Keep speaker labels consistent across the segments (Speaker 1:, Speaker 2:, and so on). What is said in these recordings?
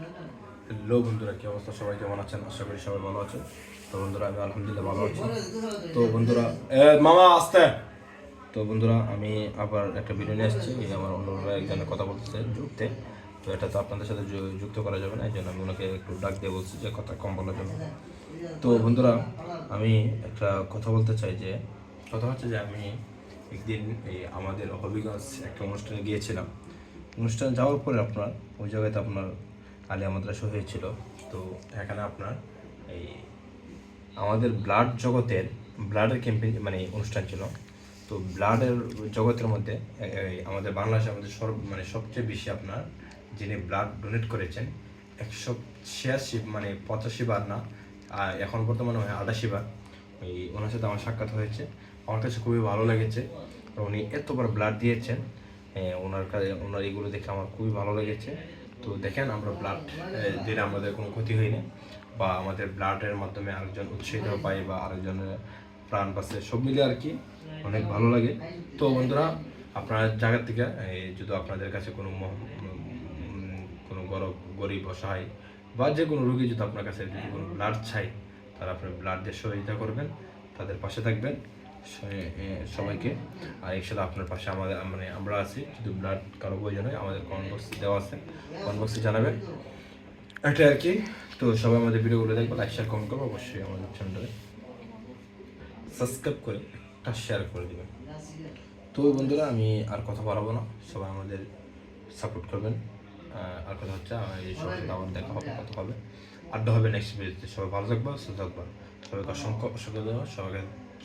Speaker 1: Hello বন্ধুরা, কি অবস্থা? সবাই কেমন আছেন? আশা করি সবাই ভালো আছেন। তো বন্ধুরা, আমি আলহামদুলিল্লাহ ভালো আছি। তো বন্ধুরা, মামা আসতে। তো বন্ধুরা, আমি আবার একটা ভিডিও নিয়ে এসেছি। আমার অন্য একজনের কথা বলতেছে যুক্তে। তো এটা তো আপনাদের সাথে যুক্ত করা যাবে না, এই জন্য আমি ওনাকে একটু ডাক দিয়ে বলছি যে কথা কম বলার জন্য। তো বন্ধুরা, আমি একটা কথা বলতে চাই যে কথা হচ্ছে যে আমি একদিন এই আমাদের হবিগঞ্জ একটা অনুষ্ঠানে গিয়েছিলাম। অনুষ্ঠানে যাওয়ার পরে আপনার ওই জায়গাতে আপনার আলিয়া মাদ্রাসা হয়েছিল। তো এখানে আপনার এই আমাদের ব্লাডের ক্যাম্পেইন মানে অনুষ্ঠান ছিল। তো ব্লাডের জগতের মধ্যে আমাদের বাংলাদেশে আমাদের সবচেয়ে বেশি আপনার যিনি ব্লাড ডোনেট করেছেন 186 মানে 85 বার না, এখন বর্তমানে হয় 88 বার। ওনার সাথে আমার সাক্ষাৎ হয়েছে। আমার কাছে খুবই ভালো লেগেছে। উনি এতবার ব্লাড দিয়েছেন। ওনার এগুলো দেখে আমার খুবই ভালো লেগেছে। তো দেখেন, আমরা ব্লাড দিলে আমাদের কোনো ক্ষতি হয়নি, বা আমাদের ব্লাডের মাধ্যমে আরেকজন উৎসাহিত পাই বা আরেকজনের প্রাণ বাঁচে, সব মিলে আর কি অনেক ভালো লাগে। তো বন্ধুরা, আপনার জায়গা থেকে যদি আপনাদের কাছে কোনো গরিব অসহায় বা যে কোনো রোগী যদি আপনার কাছে যদি কোনো ব্লাড চাই, তাহলে আপনি ব্লাড দিয়ে সহযোগিতা করবেন, তাদের পাশে থাকবেন সবাইকে। আর একসাথে আপনার পাশে আমাদের আমরা আছি। যদি ব্লাড কারো প্রয়োজন হয়, আমাদের কমেন্ট বক্স দেওয়া আছে, কমেন্ট বক্সে জানাবেন। এটাই আর কি। তো সবাই আমাদের ভিডিওগুলো দেখবো, লাইক শেয়ার কমেন্ট করবো, অবশ্যই আমাদের চ্যানেলটাকে সাবস্ক্রাইব করে একটা শেয়ার করে দেবেন। তো বন্ধুরা, আমি আর কথা বাড়াবো না, সবাই আমাদের সাপোর্ট করবেন। আর কথা হচ্ছে, এই সবার সাথে আবার দেখা হবে, কথা হবে, আড্ডা হবে নেক্সট ভিডিওতে। সবাই ভালো থাকবা, সুস্থ থাকবা। সবাইকে অসংখ্য দেওয়া,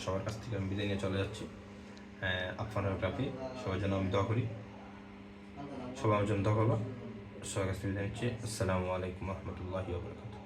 Speaker 1: সবার কাছ থেকে আমি বিদায় নিয়ে চলে যাচ্ছি। আপনার কাপি সবার জন্য আমি দোয়া করি, সবাই আমার জন্য দোয়া করবা। সবার কাছ থেকে বিদায় নিচ্ছি। আসসালামু আলাইকুম রহমতুল্লাহি ওয়া বারাকাতুহু।